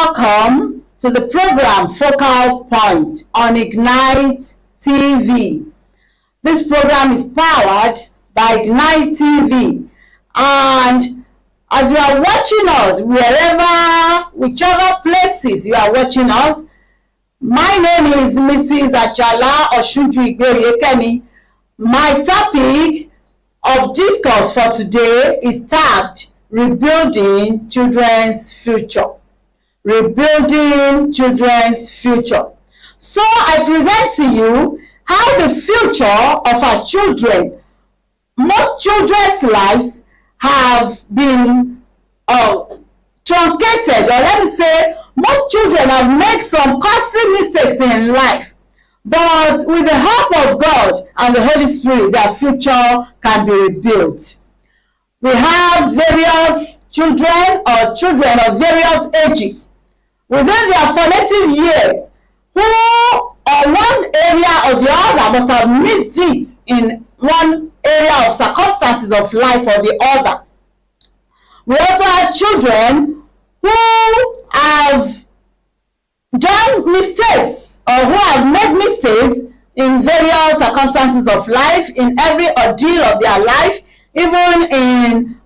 welcome to the program Focal Point on Ignite TV. This program is powered by Ignite TV, and as you are watching us, whichever places you are watching us, my name is Mrs. Achala Oshunju. My topic of discourse for today is tagged Rebuilding Children's Future. Rebuilding Children's Future. So I present to you how the future of our children, most children's lives have been truncated, or let me say, most children have made some costly mistakes in life, but with the help of God and the Holy Spirit, their future can be rebuilt. We have various children or children of various ages within their formative years who, on one area or the other, must have missed it in one area of circumstances of life or the other. We also have children who have done mistakes or who have made mistakes in various circumstances of life, in every ordeal of their life, even in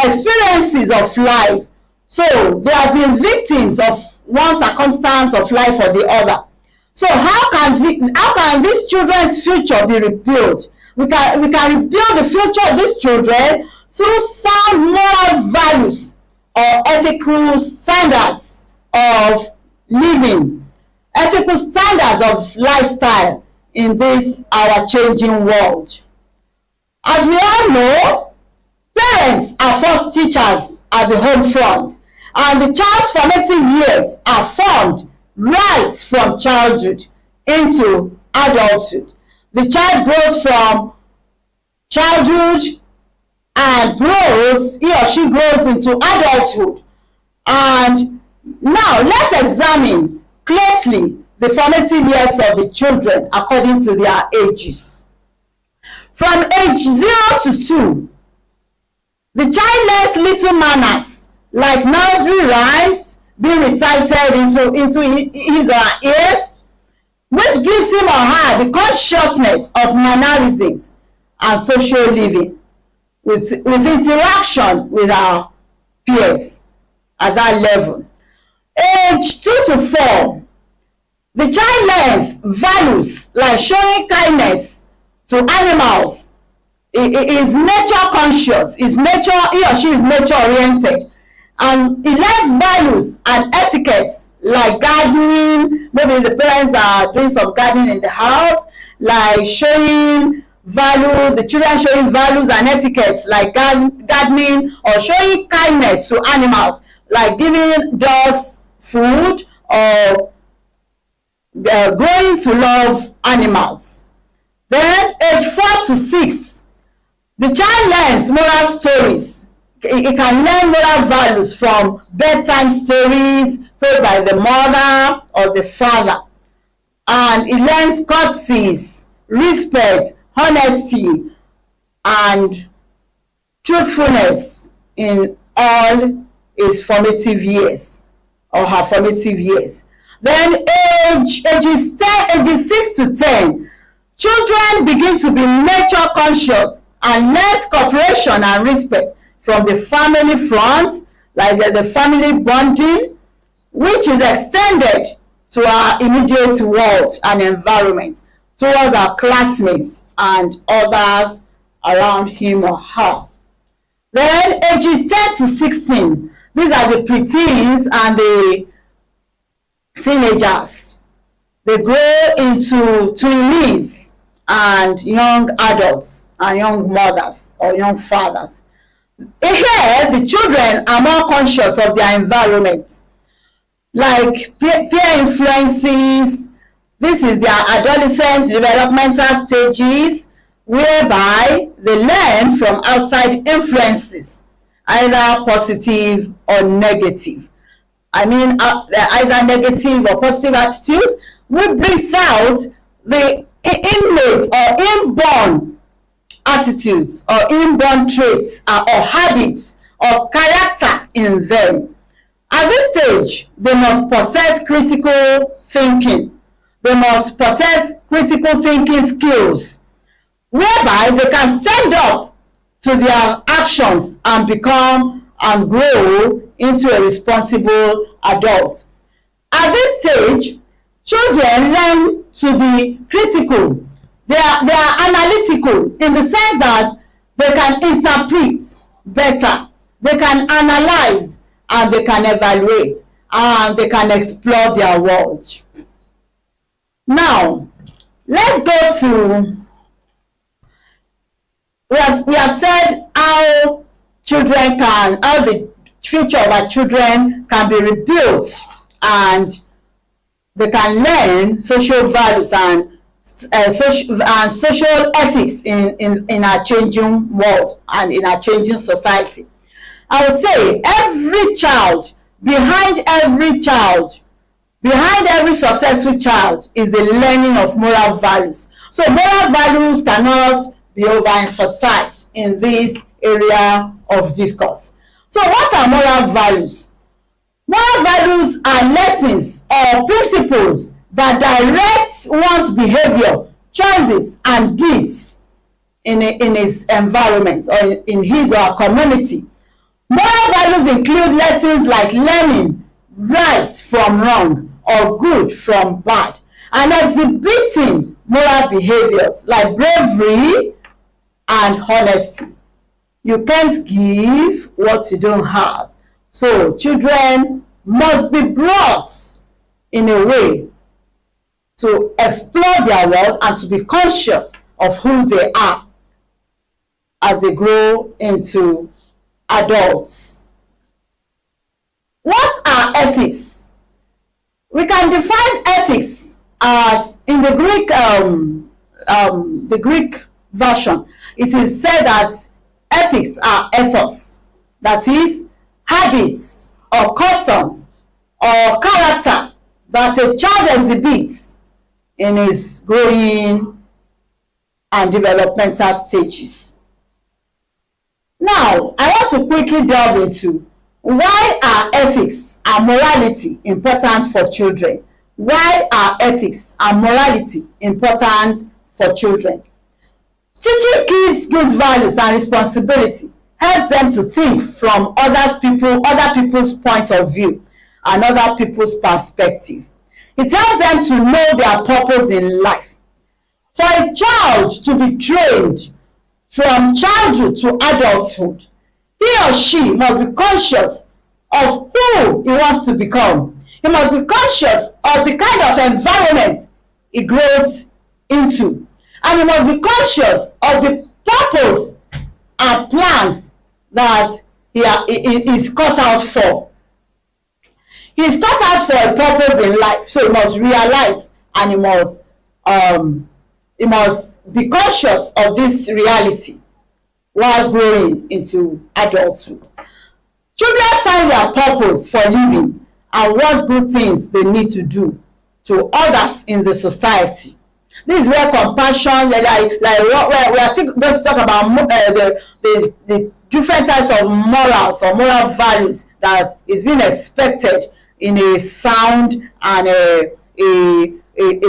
experiences of life. So they have been victims of one circumstance of life or the other. So how can these children's future be rebuilt? We can rebuild the future of these children through sound moral values or ethical standards of living, ethical standards of lifestyle in this our changing world. As we all know, parents are first teachers at the home front, and the child's formative years are formed right from childhood into adulthood. The child grows from childhood and he or she grows into adulthood. And now let's examine closely the formative years of the children according to their ages. From age 0 to 2, the child learns little manners like nursery rhymes being recited into his or her ears, which gives him or her the consciousness of mannerisms and social living with interaction with our peers at that level. Age 2 to 4, the child learns values like showing kindness to animals. He is nature conscious, he or she is nature oriented, and he learns values and etiquettes like gardening. Maybe the parents are doing some gardening in the house, like showing value, the children showing values and etiquettes like gardening, or showing kindness to animals like giving dogs food or growing to love animals. Then age 4 to 6, the child learns moral stories. He can learn moral values from bedtime stories told by the mother or the father. And he learns courtesies, respect, honesty, and truthfulness in all his formative years or her formative years. Then ages 6 to 10, children begin to be nature conscious and learn cooperation and respect from the family front, like the family bonding, which is extended to our immediate world and environment, towards our classmates and others around him or her. Then ages 10 to 16, these are the preteens and the teenagers. They grow into tweenes and young adults and young mothers or young fathers. Here, the children are more conscious of their environment, like peer influences. This is their adolescent developmental stages, whereby they learn from outside influences, either positive or negative. I mean, either negative or positive attitudes, which brings out the innate or inborn attitudes or inborn traits or habits or character in them. At this stage, they must possess critical thinking. They must possess critical thinking skills, whereby they can stand up to their actions and become and grow into a responsible adult. At this stage, children learn to be critical. They are analytical in the sense that they can interpret better, they can analyze, and they can evaluate, and they can explore their world. Now, let's go to, we have said how the future of our children can be rebuilt, and they can learn social values and social ethics in our changing world and in our changing society. I would say behind every successful child is the learning of moral values. So moral values cannot be overemphasized in this area of discourse. So what are moral values? Moral values are lessons or principles that direct one's behavior, choices, and deeds in his environment or in his or her community. Moral values include lessons like learning right from wrong or good from bad, and exhibiting moral behaviors like bravery and honesty. You can't give what you don't have. So children must be brought in a way to explore their world and to be conscious of who they are as they grow into adults. What are ethics? We can define ethics as, in the Greek version, it is said that ethics are ethos, that is, habits or customs or character that a child exhibits in his growing and developmental stages. Now, I want to quickly delve into why are ethics and morality important for children? Why are ethics and morality important for children? Teaching kids good values and responsibility helps them to think from other people's point of view and other people's perspective. It helps them to know their purpose in life. For a child to be trained from childhood to adulthood, he or she must be conscious of who he wants to become. He must be conscious of the kind of environment he grows into. And he must be conscious of the purpose and plans that he is cut out for. He is cut out for a purpose in life, so he must realize and he must be conscious of this reality while growing into adulthood. Children find their purpose for living and what good things they need to do to others in the society. This is where compassion, we are still going to talk about the different types of morals or moral values that is being expected in a sound and a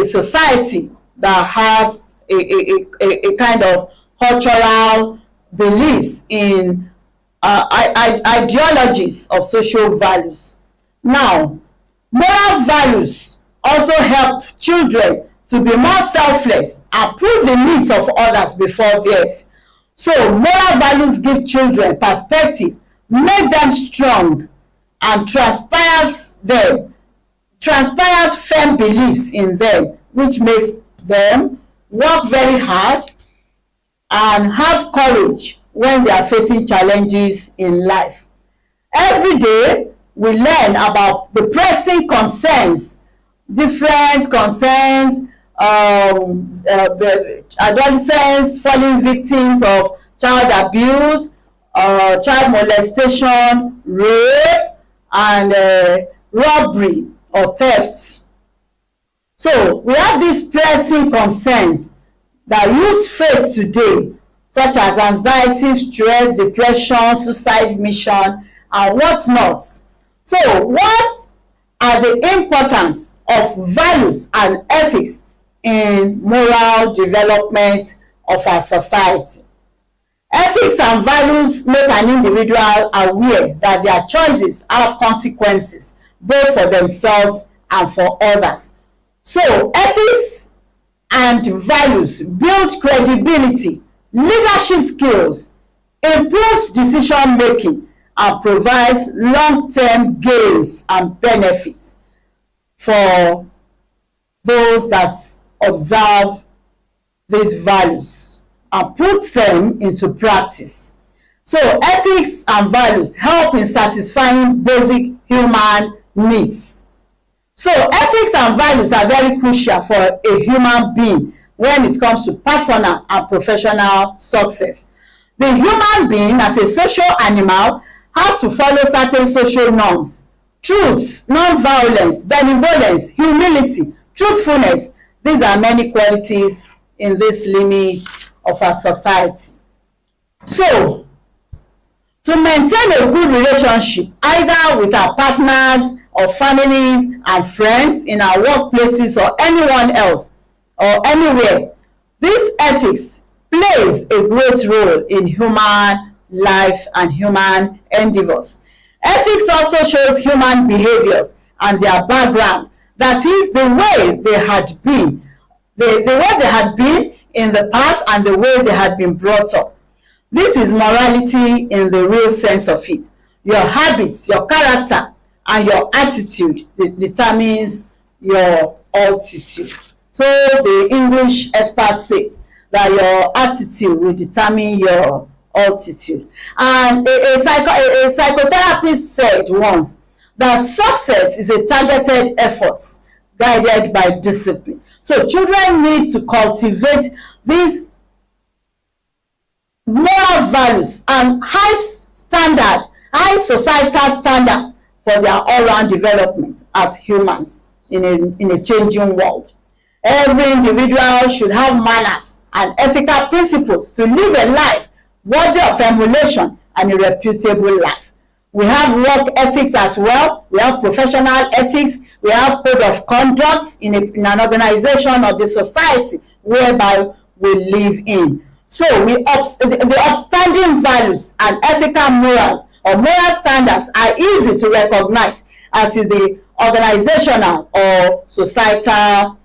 society that has a kind of cultural beliefs in ideologies of social values. Now, moral values also help children to be more selfless and put the needs of others before theirs. So moral values give children perspective, make them strong, and transpires firm beliefs in them, which makes them work very hard and have courage when they are facing challenges in life. Every day we learn about the pressing concerns, different concerns, the adolescents falling victims of child abuse, child molestation, rape, and robbery or theft. So we have these pressing concerns that youth face today, such as anxiety, stress, depression, suicide mission, and whatnot. So what are the importance of values and ethics in moral development of our society? Ethics and values make an individual aware that their choices have consequences both for themselves and for others. So ethics and values build credibility, leadership skills, improves decision making, and provides long-term gains and benefits for those that observe these values and put them into practice. So ethics and values help in satisfying basic human needs. So ethics and values are very crucial for a human being when it comes to personal and professional success. The human being, as a social animal, has to follow certain social norms: truth, non-violence, benevolence, humility, truthfulness. These are many qualities in this limit of our society. So, to maintain a good relationship, either with our partners or families and friends, in our workplaces or anyone else or anywhere, this ethics plays a great role in human life and human endeavors. Ethics also shows human behaviors and their background, that is, the way they had been, the way they had been in the past and the way they had been brought up. This is morality in the real sense of it. Your habits, your character, and your attitude determines your altitude. So the English expert says that your attitude will determine your altitude. And a psychotherapist said once that success is a targeted effort guided by discipline. So children need to cultivate these moral values and high societal standards for their all-round development as humans in a changing world. Every individual should have manners and ethical principles to live a life worthy of emulation and a reputable life. We have work ethics as well. We have professional ethics. We have code of conduct in an organization or the society whereby we live in. So the upstanding values and ethical morals or moral standards are easy to recognize, as is the organizational or societal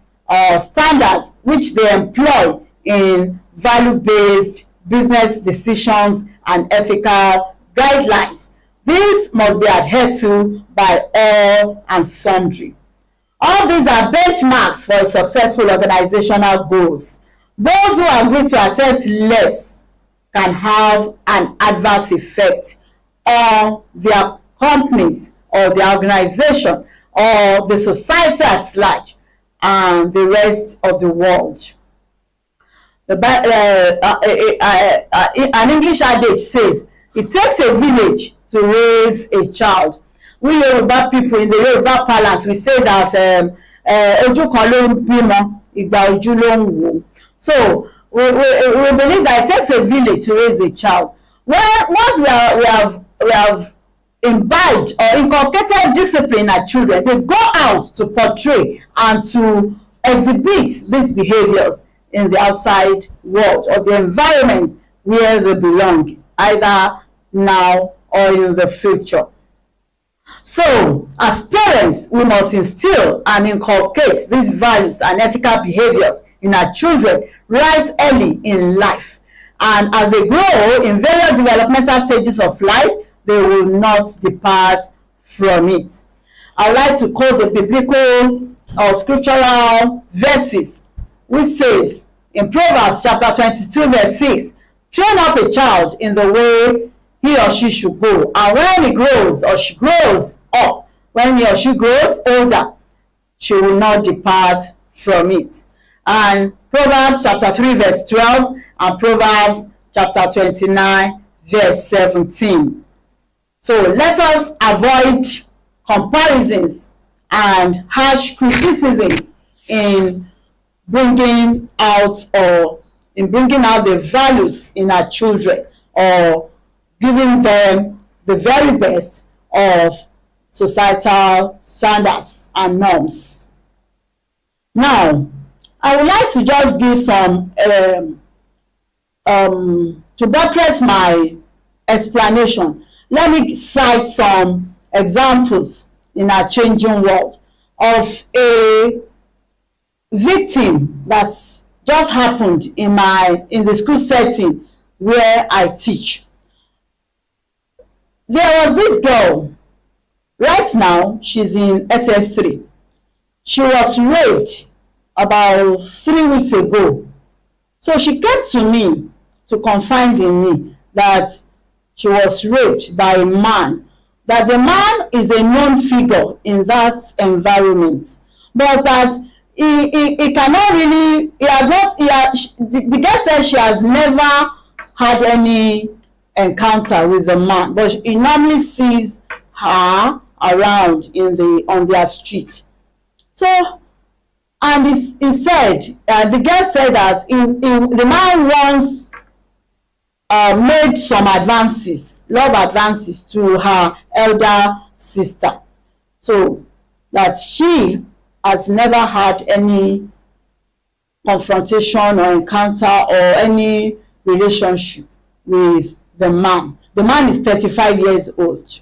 standards which they employ in value-based business decisions and ethical guidelines. These must be adhered to by all and sundry. All these are benchmarks for successful organizational goals. Those who agree to accept less can have an adverse effect on their companies or their organization or the society at large and the rest of the world. An English adage says, it takes a village to raise a child. We Yoruba people, in the Yoruba parlance, we say that ojú kan ló ń bímọ, ìgbà ojú ló ń wò. So we believe that it takes a village to raise a child. Once we have imbibed or inculcated discipline at children, they go out to portray and to exhibit these behaviors in the outside world or the environment where they belong, either now or in the future. So, as parents, we must instill and inculcate these values and ethical behaviors in our children right early in life. And as they grow in various developmental stages of life, they will not depart from it. I would like to quote the biblical or scriptural verses, which says in Proverbs chapter 22 verse 6, train up a child in the way he or she should go, and when he grows or she grows up, when he or she grows older, she will not depart from it. And Proverbs chapter 3 verse 12 and Proverbs chapter 29 verse 17. So let us avoid comparisons and harsh criticisms in bringing out the values in our children, or giving them the very best of societal standards and norms. Now, I would like to just give some to buttress my explanation. Let me cite some examples in our changing world of a victim that just happened in the school setting where I teach. There was this girl. Right now, she's in SS3. She was raped about 3 weeks ago. So she came to me to confide in me that she was raped by a man, that the man is a known figure in that environment, but that he cannot really, the girl said she has never had any encounter with the man, but he normally sees her around on their street. So, and he said, the girl said that the man once made some love advances to her elder sister, so that she has never had any confrontation or encounter or any relationship with the man. The man is 35 years old.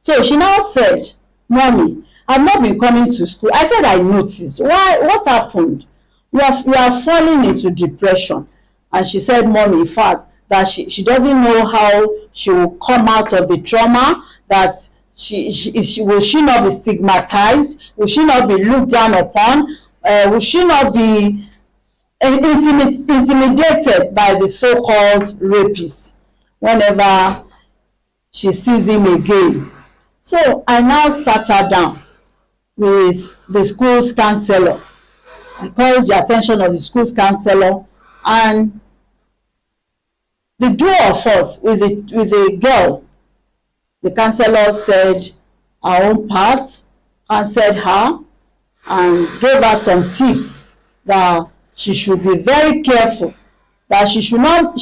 So she now said, "Mommy, I've not been coming to school." I said, "I noticed. Why? What happened? You are falling into depression." And she said, "Mommy, in fact, that she doesn't know how she will come out of the trauma, that will she not be stigmatized? Will she not be looked down upon? Will she not be intimidated by the so-called rapist whenever she sees him again?" So I now sat her down with the school's counselor. I called the attention of the school's counselor, and the two of us with the girl, the counselor said our own part, counseled her, and gave her some tips that she should be very careful, that she should not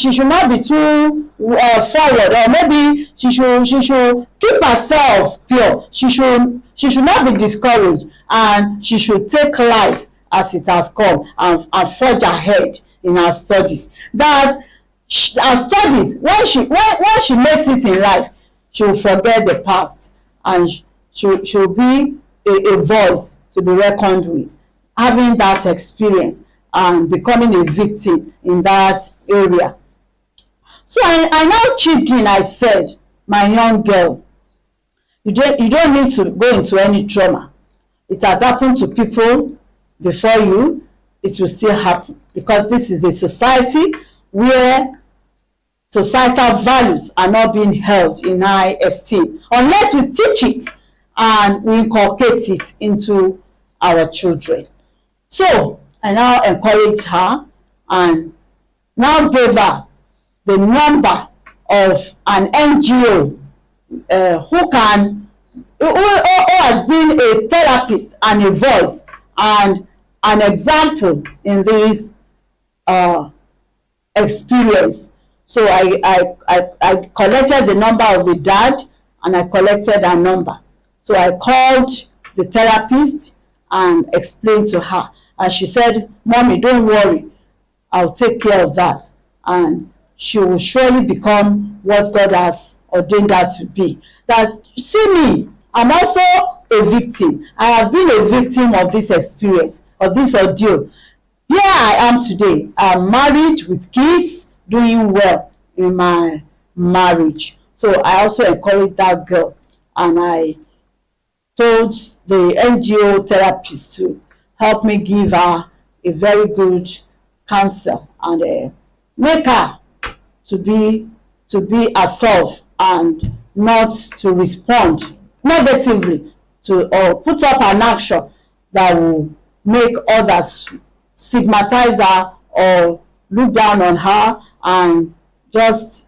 be too forward, or maybe she should keep herself pure. She should not be discouraged, and she should take life as it has come and forge ahead in her studies. That her studies, when she makes it in life, she will forget the past, and she'll be a voice to be reckoned with, having that experience and becoming a victim in that area. So I now chipped in. I said, "My young girl, you don't need to go into any trauma. It has happened to people before you. It will still happen, because this is a society where societal values are not being held in high esteem unless we teach it and we inculcate it into our children." So I now encouraged her and now gave her the number of an NGO who has been a therapist and a voice and an example in this experience. So I collected the number of the dad, and I collected her number. So I called the therapist and explained to her, and she said, "Mommy, don't worry, I'll take care of that, and she will surely become what God has ordained her to be." That, see me, I'm also a victim. I have been a victim of this experience, of this ordeal. Here I am today. I'm married with kids, doing well in my marriage. So I also encouraged that girl, and I told the NGO therapist to help me give her a very good counsel and make her to be herself and not to respond negatively to or put up an action that will make others stigmatize her or look down on her and just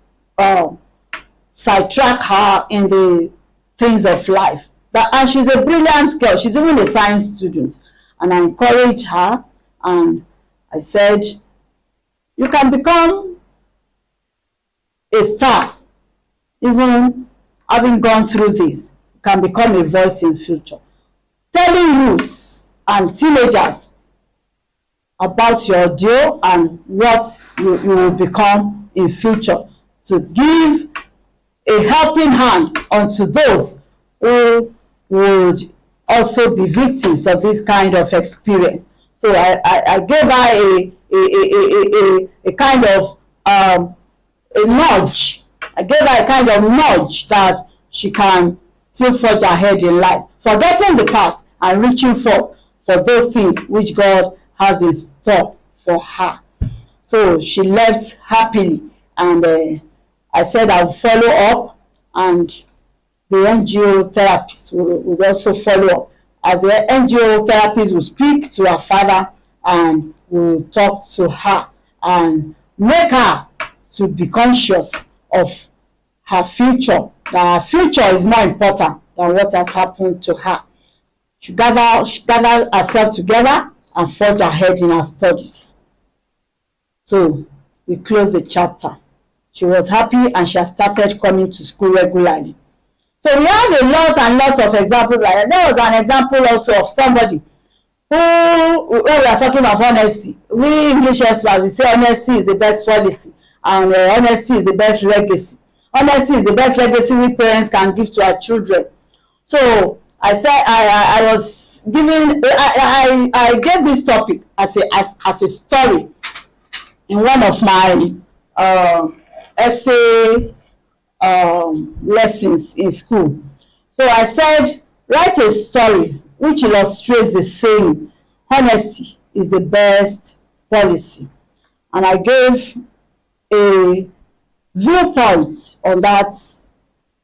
sidetrack her in the things of life. And she's a brilliant girl. She's even a science student. And I encouraged her, and I said, "You can become a star, even having gone through this. You can become a voice in future, telling youths and teenagers about your deal and what you will become in future, to give a helping hand unto those who would also be victims of this kind of experience. So I gave her a kind of a nudge. I gave her a kind of nudge that she can still forge ahead in life, forgetting the past and reaching for those things which God has in store for her. So she left happily, and I said I will follow up, and the NGO therapist will also follow up, as the NGO therapist will speak to her father and will talk to her and make her to be conscious of her future, that her future is more important than what has happened to her. She gather herself together and forge ahead in her studies. So we close the chapter. She was happy and she has started coming to school regularly. So we have a lot and lot of examples like that. There was an example also of somebody who, when we are talking of honesty, we English experts, we say honesty is the best policy, and honesty is the best legacy. Honesty is the best legacy we parents can give to our children. So I said I was giving, I gave this topic as a story in one of my essay lessons in school. So I said, write a story which illustrates the saying, honesty is the best policy. And I gave a viewpoint on that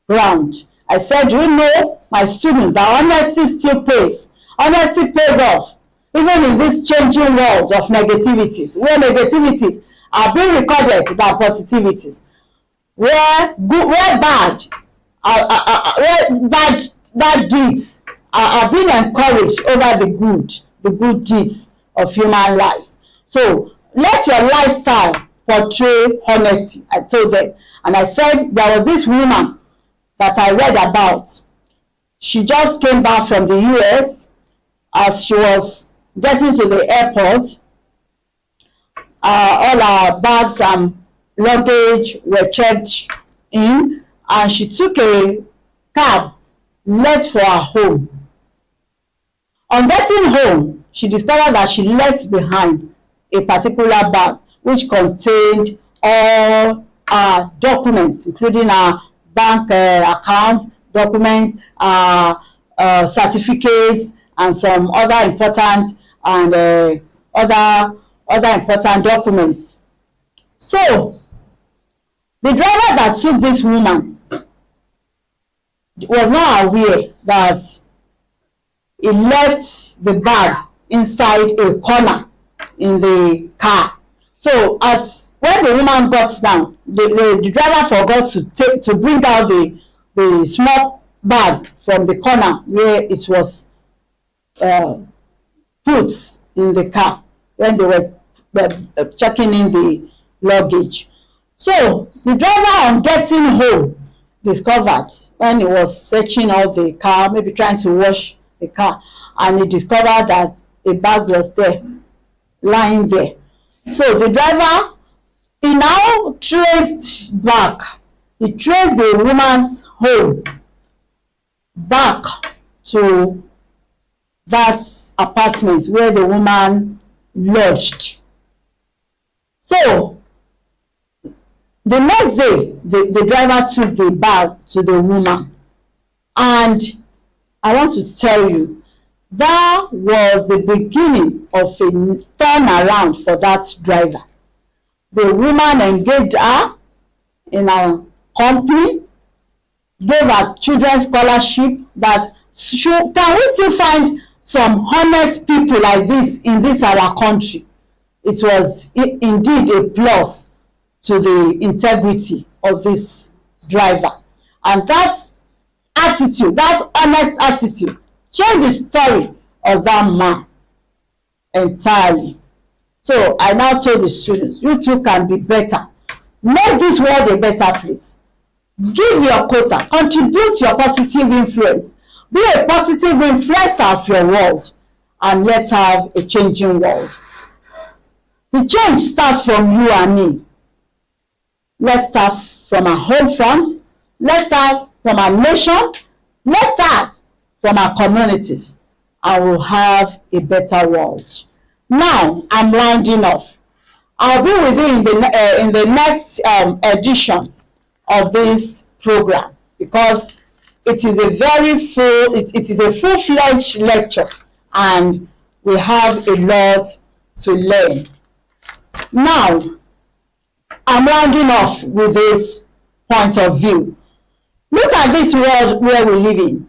ground. I said, do you know, my students, that honesty still pays. Honesty pays off, even in this changing world of negativities, where negativities are being recorded than positivities, where bad deeds are being encouraged over the good deeds of human lives. So let your lifestyle portray honesty, I told them. And I said, there was this woman that I read about. She just came back from the US. As she was getting to the airport, all her bags and luggage were checked in, and she took a cab left for her home. On getting home, she discovered that she left behind a particular bag which contained all her documents, including her bank accounts, documents, certificates, and some other important and other important documents. So the driver that took this woman was not aware that he left the bag inside a corner in the car. So as when the woman got down, the driver forgot to bring out the small bag from the corner where it was put in the car when they were checking in the luggage. So the driver, on getting home, discovered, when he was searching out the car, maybe trying to wash the car, and he discovered that a bag was there, lying there. So the driver, he now traced back. He traced the woman's home back to that apartment where the woman lodged. So the next day, the driver took the bag to the woman, and I want to tell you, that was the beginning of a turnaround for that driver. The woman engaged her in a company, gave her children's scholarship. That can we still find some honest people like this in this our country? It was indeed a plus to the integrity of this driver, and that attitude, that honest attitude, changed the story of that man entirely. So I now told the students, you too can be better. Make this world a better place. Give your quota. Contribute your positive influence. Be a positive influencer of your world. And let's have a changing world. The change starts from you and me. Let's start from our home front. Let's start from our nation. Let's start from our communities. And we'll have a better world. Now, I'm rounding off. I'll be with you in the next edition of this program, because it is a full-fledged lecture, and we have a lot to learn. Now, I'm rounding off with this point of view. Look at this world where we live in.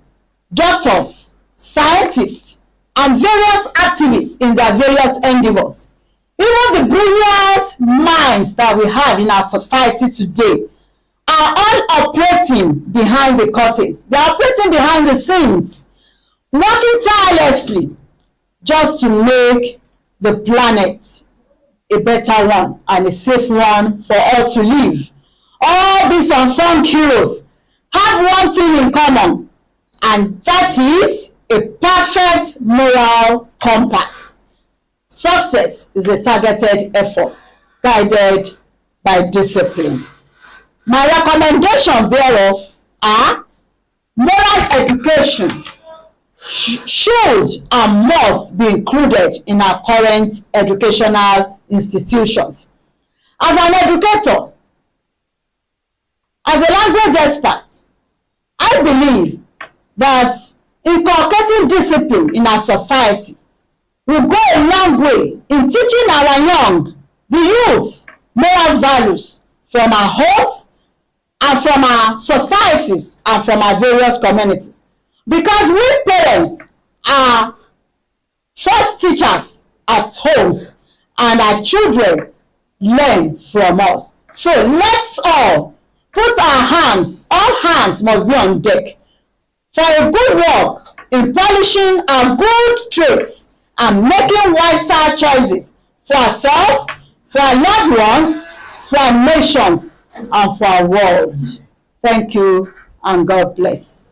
Doctors, scientists, and various activists in their various endeavors. Even the brilliant minds that we have in our society today are all operating behind the curtains. They are operating behind the scenes, working tirelessly just to make the planet a better one and a safe one for all to live. All these unsung heroes have one thing in common, and that is a perfect moral compass. Success is a targeted effort guided by discipline. My recommendations thereof are: moral education should and must be included in our current educational institutions. As an educator, as a language expert, I believe that inculcating discipline in our society will go a long way in teaching our young, the youths, moral values from our homes and from our societies and from our various communities. Because we parents are first teachers at homes, and our children learn from us. So let's all put all hands must be on deck for a good work in polishing our good traits and making wiser choices for ourselves, for our loved ones, for our nations, and for our world. Thank you, and God bless.